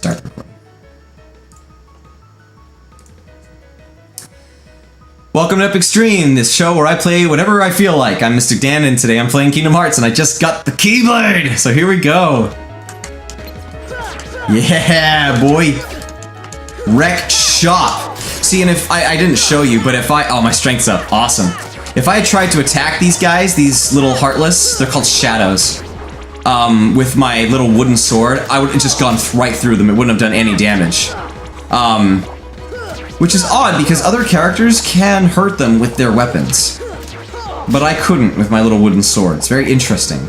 start the recording. Welcome to EpochStream, this show where I play whatever I feel like. I'm MystikDan, and today I'm playing Kingdom Hearts, and I just got the Keyblade! So here we go. Yeah, boy. Wreck Shop. See, and if I didn't show you, but if oh, my strength's up. Awesome. If I had tried to attack these guys, these little Heartless, they're called Shadows, with my little wooden sword, I would have just gone right through them. It wouldn't have done any damage. Which is odd, because other characters can hurt them with their weapons. But I couldn't with my little wooden sword. It's very interesting.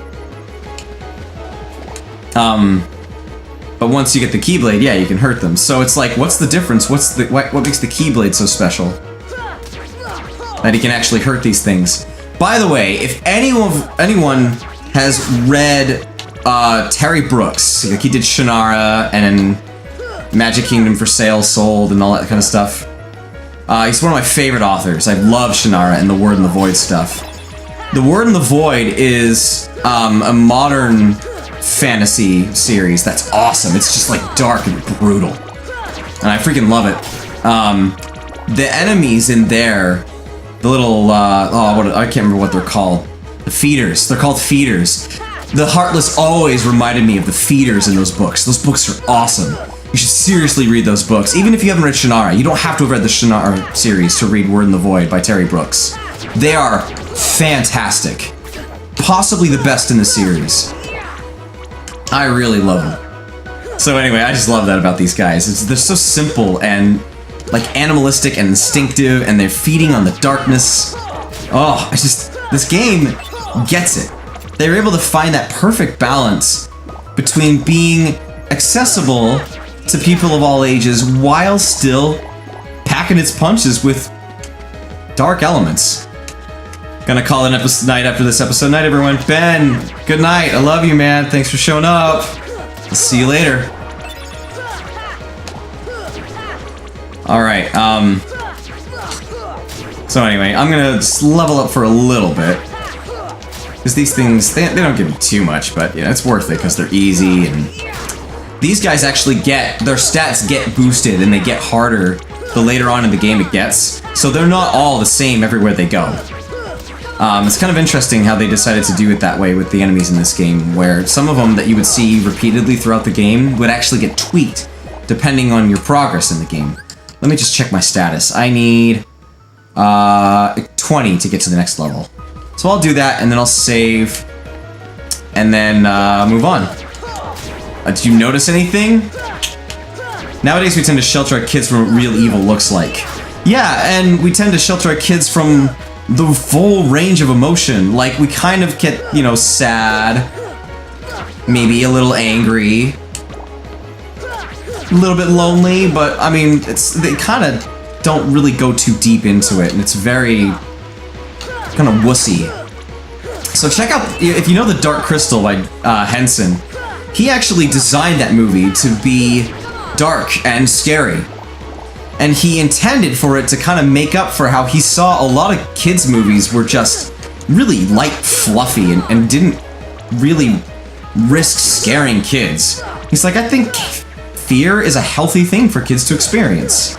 But once you get the Keyblade, yeah, you can hurt them. So it's like, what's the difference? What makes the Keyblade so special? That he can actually hurt these things. By the way, if anyone has read Terry Brooks, like he did Shannara and Magic Kingdom for Sale Sold and all that kind of stuff. He's one of my favorite authors. I love Shannara and the Word in the Void stuff. The Word in the Void is a modern fantasy series that's awesome. It's just like dark and brutal. And I freaking love it. The enemies in there, the little, I can't remember what they're called. The feeders. They're called feeders. The Heartless always reminded me of the feeders in those books. Those books are awesome. You should seriously read those books. Even if you haven't read Shannara, you don't have to have read the Shannara series to read Word in the Void by Terry Brooks. They are fantastic. Possibly the best in the series. I really love them. So anyway, I just love that about these guys. They're so simple and like animalistic and instinctive, and they're feeding on the darkness. Oh, this game gets it. They were able to find that perfect balance between being accessible to people of all ages while still packing its punches with dark elements. Gonna call it an night after this episode. Night, everyone. Ben, good night. I love you, man. Thanks for showing up. I'll see you later. Alright, so anyway, I'm gonna just level up for a little bit. Because these things, they don't give me too much, but yeah, it's worth it because they're easy, and these guys actually their stats get boosted and they get harder the later on in the game it gets. So they're not all the same everywhere they go. It's kind of interesting how they decided to do it that way with the enemies in this game, where some of them that you would see repeatedly throughout the game would actually get tweaked depending on your progress in the game. Let me just check my status. I need 20 to get to the next level. So I'll do that, and then I'll save, and then move on. Do you notice anything? Nowadays we tend to shelter our kids from what real evil looks like. Yeah, and we tend to shelter our kids from the full range of emotion. Like, we kind of get, you know, sad, maybe a little angry, a little bit lonely, but I mean, they kind of don't really go too deep into it, and it's very kind of wussy. So check out, if you know The Dark Crystal by Henson, he actually designed that movie to be dark and scary. And he intended for it to kind of make up for how he saw a lot of kids' movies were just really light, fluffy, and didn't really risk scaring kids. He's like, I think fear is a healthy thing for kids to experience.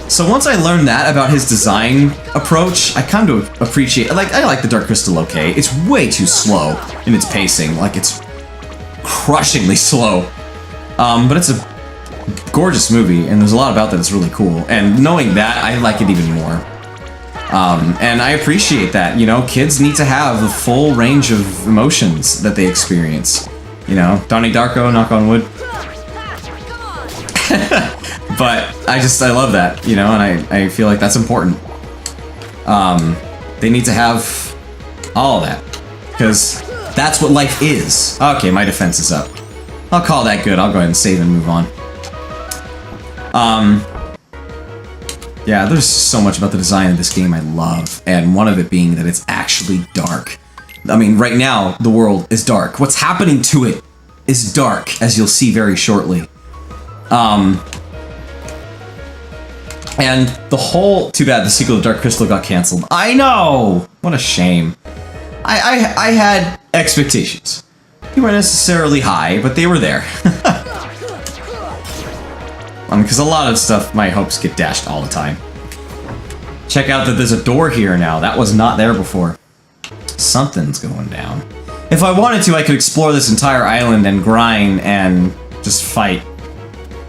So once I learned that about his design approach, I kind of appreciate, I like The Dark Crystal okay. It's way too slow in its pacing, like it's crushingly slow. But it's a gorgeous movie, and there's a lot about that that's really cool. And knowing that, I like it even more. And I appreciate that, you know, kids need to have the full range of emotions that they experience. You know, Donnie Darko, knock on wood. But I love that, you know, and I feel like that's important. They need to have all of that, because that's what life is. Okay, my defense is up. I'll call that good. I'll go ahead and save and move on. Yeah, there's so much about the design of this game I love, and one of it being that it's actually dark. I mean, right now, the world is dark. What's happening to it is dark, as you'll see very shortly. And the whole... Too bad the sequel to Dark Crystal got canceled. I know! What a shame. I had expectations. They weren't necessarily high, but they were there. because a lot of stuff, my hopes get dashed all the time. Check out that there's a door here now. That was not there before. Something's going down. If I wanted to, I could explore this entire island and grind and just fight.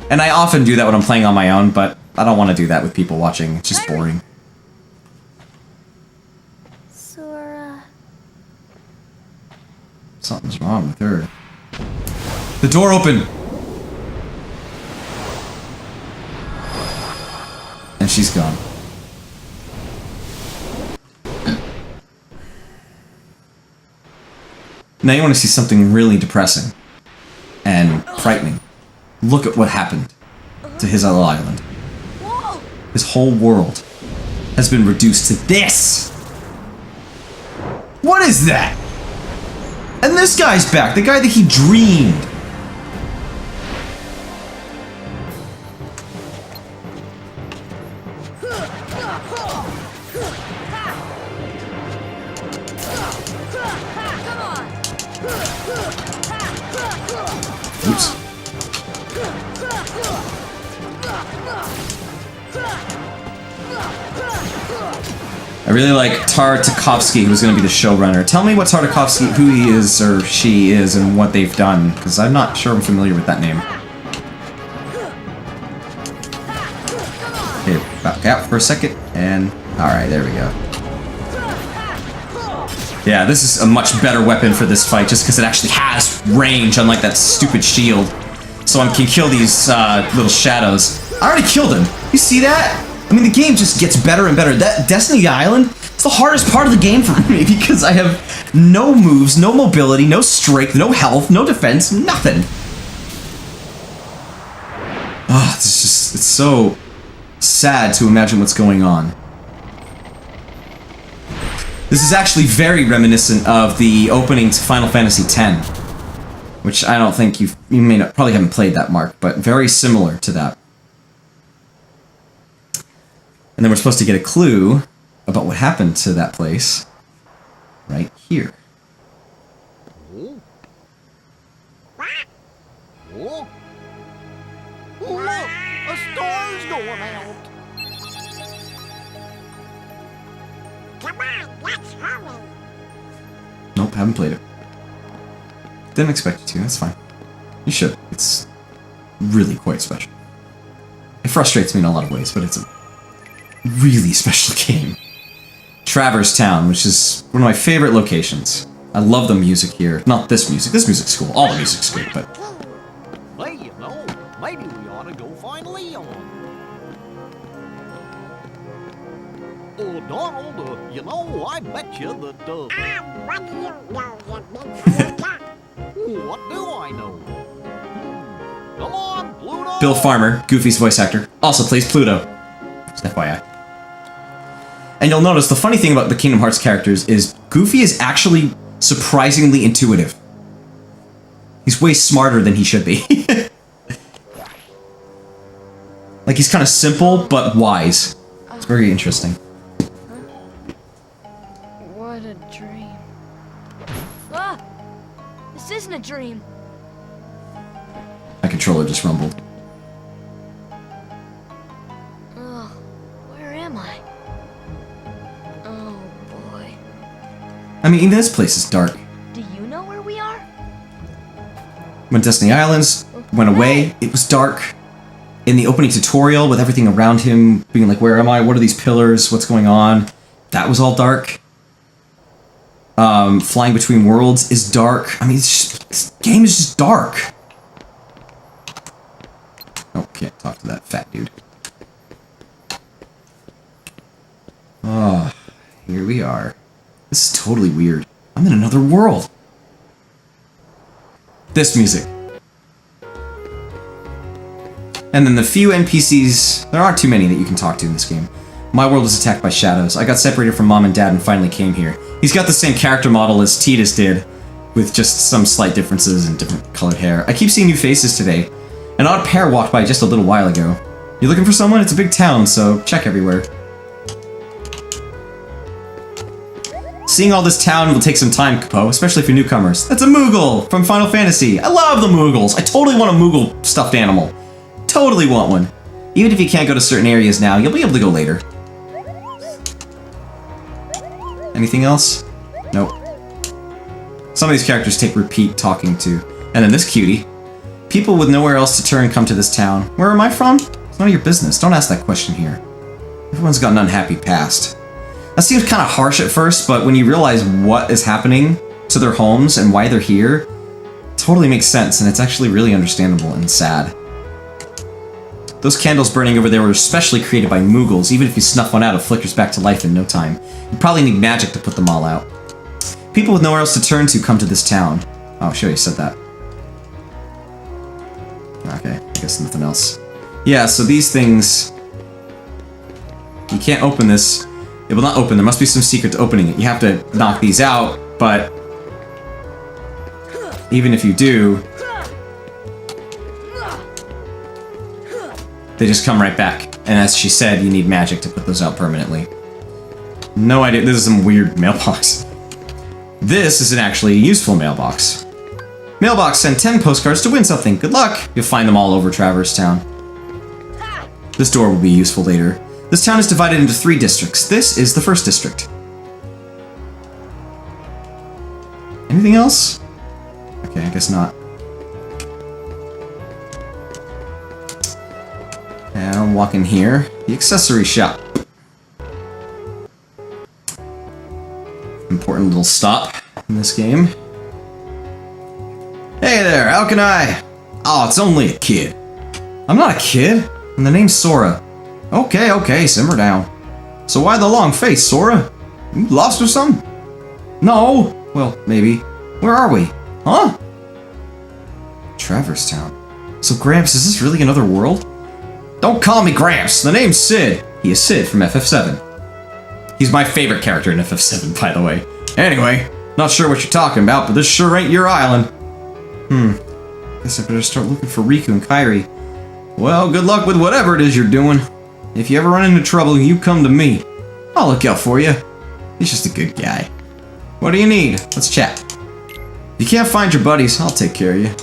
And I often do that when I'm playing on my own, but I don't want to do that with people watching. It's just boring. Sora. Something's wrong with her. The door opened! And she's gone. Now you want to see something really depressing and frightening. Look at what happened to his little island. His whole world has been reduced to this! What is that? And this guy's back, the guy that he dreamed. Oops. I really like Tartakovsky, who's going to be the showrunner. Tell me what Tartakovsky, who he is or she is, and what they've done, because I'm not sure I'm familiar with that name. Okay, back out for a second, and alright, there we go. Yeah, this is a much better weapon for this fight, just because it actually has range, unlike that stupid shield. So I can kill these little shadows. I already killed him. You see that? I mean, the game just gets better and better. That Destiny Island, it's the hardest part of the game for me, because I have no moves, no mobility, no strength, no health, no defense, nothing. Oh, it's so sad to imagine what's going on. This is actually very reminiscent of the opening to Final Fantasy X, which I don't think you may not, probably haven't played that, Mark, but very similar to that. And then we're supposed to get a clue about what happened to that place right here. Oh, look! A star's going out! Come on, let's hurry! Nope, haven't played it. Didn't expect you to, that's fine. You should. It's really quite special. It frustrates me in a lot of ways, but it's a really special game. Traverse Town, which is one of my favorite locations. I love the music here. Not this music. This music's cool. All the music's good, but... Hey, you know, maybe we ought to go find Leon. Oh, Donald, you know, I bet you that, What do you know, you big duck? what do I know? Come on, Pluto! Bill Farmer, Goofy's voice actor, also plays Pluto. Just FYI. And you'll notice the funny thing about the Kingdom Hearts characters is Goofy is actually surprisingly intuitive. He's way smarter than he should be. Like, he's kind of simple, but wise. It's very interesting. What a dream. Ah! This isn't a dream. My controller just rumbled. Ugh, where am I? Oh boy. I mean, even this place is dark. Do you know where we are? When Destiny Islands went away, it was dark. In the opening tutorial, with everything around him being like, where am I? What are these pillars? What's going on? That was all dark. Flying Between Worlds is dark. I mean, it's just, this game is just dark. Oh, can't talk to that fat dude. Oh, here we are. This is totally weird. I'm in another world. This music. And then the few NPCs, there aren't too many that you can talk to in this game. My world was attacked by shadows. I got separated from Mom and Dad and finally came here. He's got the same character model as Tidus did, with just some slight differences and different colored hair. I keep seeing new faces today. An odd pair walked by just a little while ago. You looking for someone? It's a big town, so check everywhere. Seeing all this town will take some time, Capo, especially for newcomers. That's a Moogle from Final Fantasy. I love the Moogles. I totally want a Moogle stuffed animal. totally want one. Even if you can't go to certain areas now, you'll be able to go later. Anything else? Nope. Some of these characters take repeat talking to. And then this cutie. People with nowhere else to turn come to this town. Where am I from? It's none of your business. Don't ask that question here. Everyone's got an unhappy past. That seems kind of harsh at first, but when you realize what is happening to their homes and why they're here, it totally makes sense, and it's actually really understandable and sad. Those candles burning over there were especially created by Moogles. Even if you snuff one out, it flickers back to life in no time. You probably need magic to put them all out. People with nowhere else to turn to come to this town. Oh, sure, you said that. Okay, I guess nothing else. Yeah, so these things... You can't open this. It will not open. There must be some secret to opening it. You have to knock these out, but... Even if you do... They just come right back. And as she said, you need magic to put those out permanently. No idea. This is some weird mailbox. This is actually a useful mailbox. Mailbox, send 10 postcards to win something. Good luck. You'll find them all over Traverse Town. This door will be useful later. This town is divided into 3 districts. This is the first district. Anything else? Okay, I guess not. And I'll walk in here. The accessory shop. Important little stop in this game. Hey there, how can I? Oh, it's only a kid. I'm not a kid, and the name's Sora. Okay, simmer down. So why the long face, Sora? You lost or something? No. Well, maybe. Where are we? Huh? Traverse Town. So Gramps, is this really another world? Don't call me Gramps. The name's Sid. He is Sid from FF7. He's my favorite character in FF7, by the way. Anyway, not sure what you're talking about, but this sure ain't your island. Guess I better start looking for Riku and Kairi. Well, good luck with whatever it is you're doing. If you ever run into trouble, you come to me. I'll look out for you. He's just a good guy. What do you need? Let's chat. If you can't find your buddies, I'll take care of you.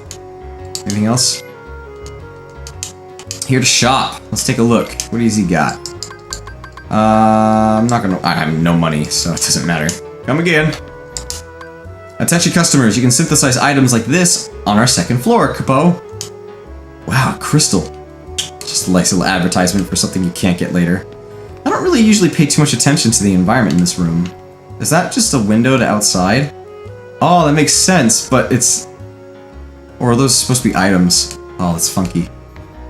Anything else? Here to shop. Let's take a look. What has he got? I'm not gonna... I have no money, so it doesn't matter. Come again. Attention customers, you can synthesize items like this on our 2nd floor, Capo. Wow, crystal. Just a nice little advertisement for something you can't get later. I don't really usually pay too much attention to the environment in this room. Is that just a window to outside? Oh, that makes sense, but it's... Or are those supposed to be items? Oh, that's funky.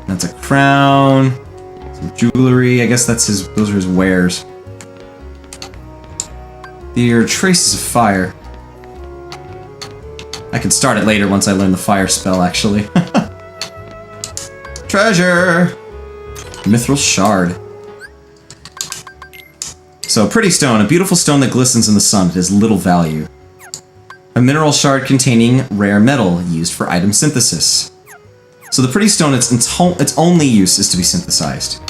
That's a crown. Some jewelry. I guess that's his... Those are his wares. There are traces of fire. I can start it later once I learn the fire spell, actually. Treasure! Mithril shard. So, pretty stone. A beautiful stone that glistens in the sun. It has little value. A mineral shard containing rare metal used for item synthesis. So the pretty stone, its only use is to be synthesized.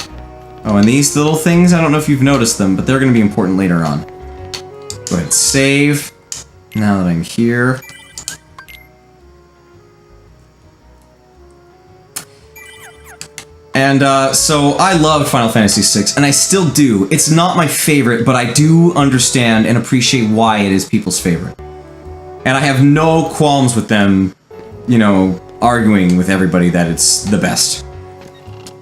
Oh, and these little things, I don't know if you've noticed them, but they're going to be important later on. Go ahead and save. Now that I'm here. And so I loved Final Fantasy VI, and I still do. It's not my favorite, but I do understand and appreciate why it is people's favorite. And I have no qualms with them, you know, arguing with everybody that it's the best.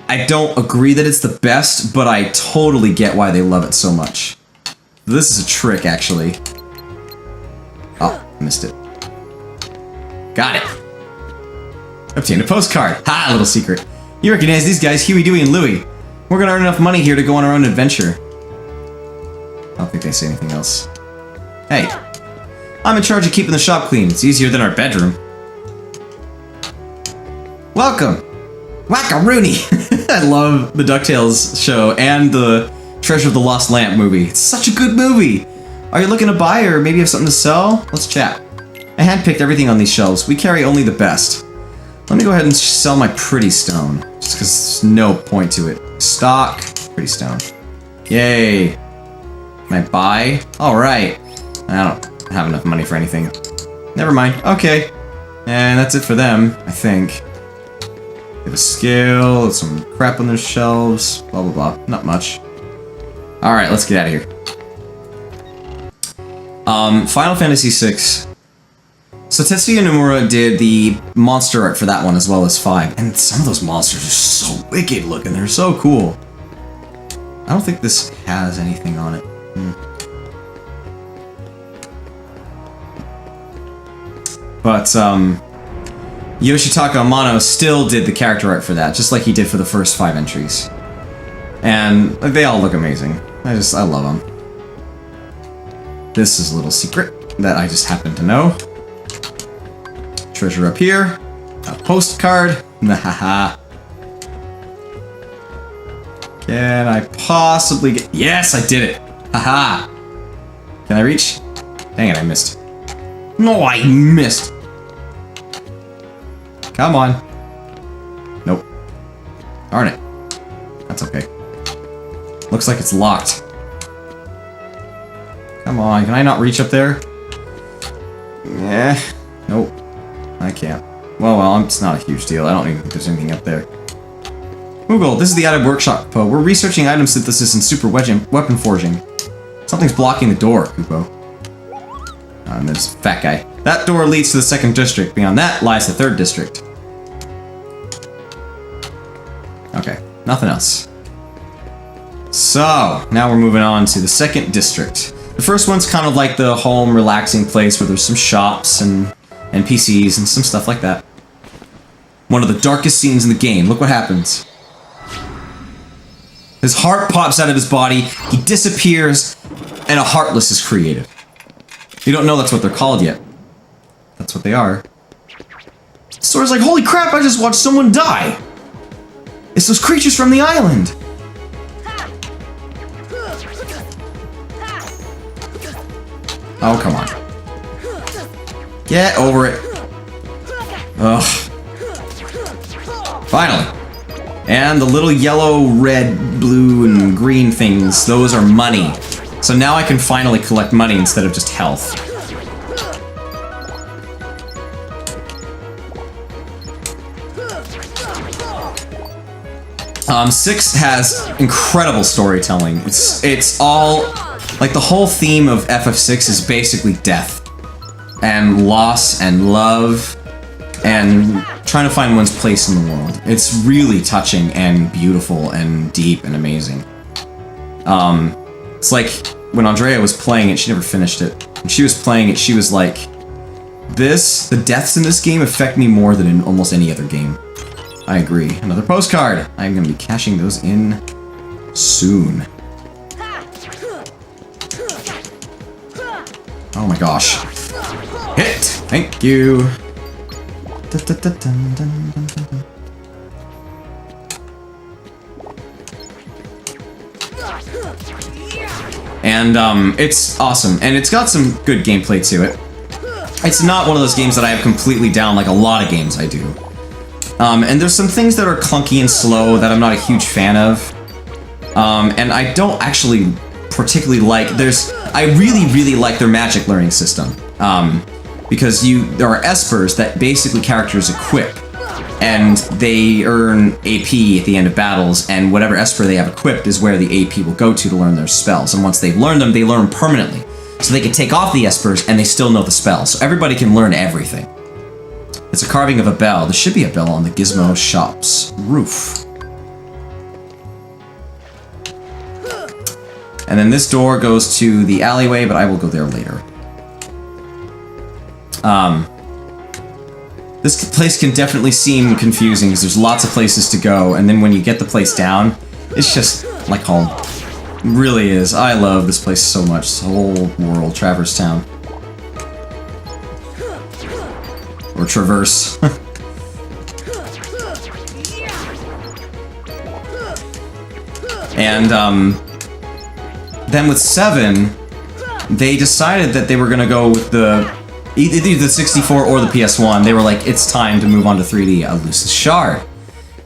I don't agree that it's the best, but I totally get why they love it so much. This is a trick, actually. Oh, missed it. Got it. Obtained a postcard. Ha, little secret. You recognize these guys, Huey, Dewey, and Louie. We're gonna earn enough money here to go on our own adventure. I don't think they say anything else. Hey, I'm in charge of keeping the shop clean. It's easier than our bedroom. Welcome. Whack-a-rooney. I love the DuckTales show and the Treasure of the Lost Lamp movie. It's such a good movie. Are you looking to buy or maybe have something to sell? Let's chat. I handpicked everything on these shelves. We carry only the best. Let me go ahead and sell my pretty stone, just because there's no point to it. Stock, pretty stone. Yay. Can I buy? Alright. I don't have enough money for anything. Never mind. Okay. And that's it for them, I think. Get a skill, some crap on their shelves, blah blah blah. Not much. Alright, let's get out of here. Final Fantasy VI. So Tetsuya Nomura did the monster art for that one as well as 5. And some of those monsters are so wicked looking. They're so cool. I don't think this has anything on it. But, Yoshitaka Amano still did the character art for that, just like he did for the first 5 entries. And they all look amazing. I love them. This is a little secret that I just happen to know. Treasure up here. A postcard. Nahaha. Can I possibly get... Yes, I did it! Haha! Can I reach? Dang it, I missed. No, I missed! Come on. Nope. Darn it. That's okay. Looks like it's locked. Come on, can I not reach up there? Yeah. Nope. I can't. Well, it's not a huge deal. I don't even think there's anything up there. Google, this is the Added Workshop, Kupo. We're researching item synthesis and super weapon forging. Something's blocking the door, Kupo. And there's a fat guy. That door leads to the 2nd district. Beyond that lies the 3rd district. Okay, nothing else. So, now we're moving on to the 2nd district. The first one's kind of like the home, relaxing place where there's some shops and NPCs and some stuff like that. One of the darkest scenes in the game. Look what happens. His heart pops out of his body, he disappears, and a Heartless is created. You don't know that's what they're called yet. That's what they are. Sora's like, holy crap, I just watched someone die! It's those creatures from the island! Oh, come on. Get over it. Ugh. Finally. And the little yellow, red, blue, and green things, those are money. So now I can finally collect money instead of just health. 6 has incredible storytelling. It's all... like, the whole theme of FF6 is basically death. And loss and love. And trying to find one's place in the world. It's really touching and beautiful and deep and amazing. It's like when Andrea was playing it, she never finished it. When she was playing it, she was like, the deaths in this game affect me more than in almost any other game. I agree. Another postcard! I'm gonna be cashing those in soon. Oh my gosh. Hit! Thank you! And, it's awesome. And it's got some good gameplay to it. It's not one of those games that I have completely down like a lot of games I do. And there's some things that are clunky and slow that I'm not a huge fan of. And I don't actually particularly like... I really like their magic learning system. Because there are espers that basically characters equip. And they earn AP at the end of battles, and whatever esper they have equipped is where the AP will go to learn their spells. And once they've learned them, they learn permanently. So they can take off the espers, and they still know the spells. So everybody can learn everything. It's a carving of a bell. There should be a bell on the Gizmo shop's roof. And then this door goes to the alleyway, but I will go there later. This place can definitely seem confusing because there's lots of places to go, and then when you get the place down, it's just like home. It really is. I love this place so much. This whole world, Traverse Town. Or Traverse. And, then with 7, they decided that they were gonna go with either the 64 or the PS1. They were like, it's time to move on to 3D. A Lucis Shard.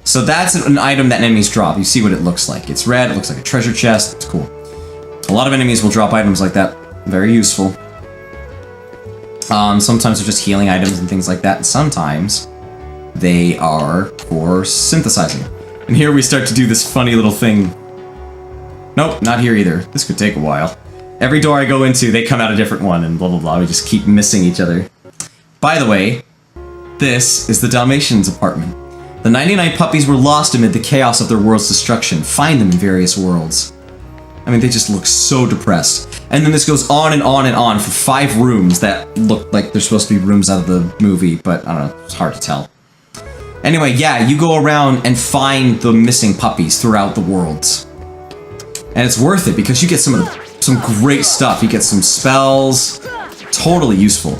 So that's an item that enemies drop. You see what it looks like. It's red, it looks like a treasure chest. It's cool. A lot of enemies will drop items like that. Very useful. Sometimes they're just healing items and things like that, and sometimes they are for synthesizing. And here we start to do this funny little thing. Nope, not here either. This could take a while. Every door I go into, they come out a different one, and blah blah blah. We just keep missing each other. By the way, this is the Dalmatians' apartment. The 99 puppies were lost amid the chaos of their world's destruction. Find them in various worlds. I mean, they just look so depressed. And then this goes on and on and on for 5 rooms that look like they're supposed to be rooms out of the movie, but I don't know, it's hard to tell. Anyway, yeah, you go around and find the missing puppies throughout the worlds. And it's worth it because you get some great stuff. You get some spells, totally useful.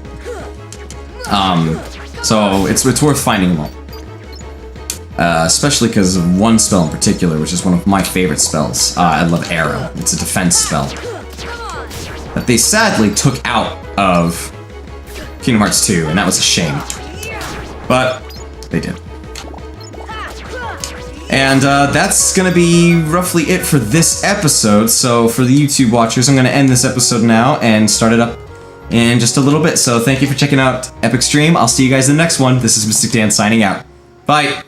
So it's worth finding them all. Especially because of one spell in particular, which is one of my favorite spells. I love Arrow. It's a defense spell that they sadly took out of Kingdom Hearts 2, and that was a shame. But they did. And that's gonna be roughly it for this episode. So for the YouTube watchers, I'm gonna end this episode now and start it up in just a little bit. So thank you for checking out EpochStream. I'll see you guys in the next one. This is MystikDan signing out. Bye!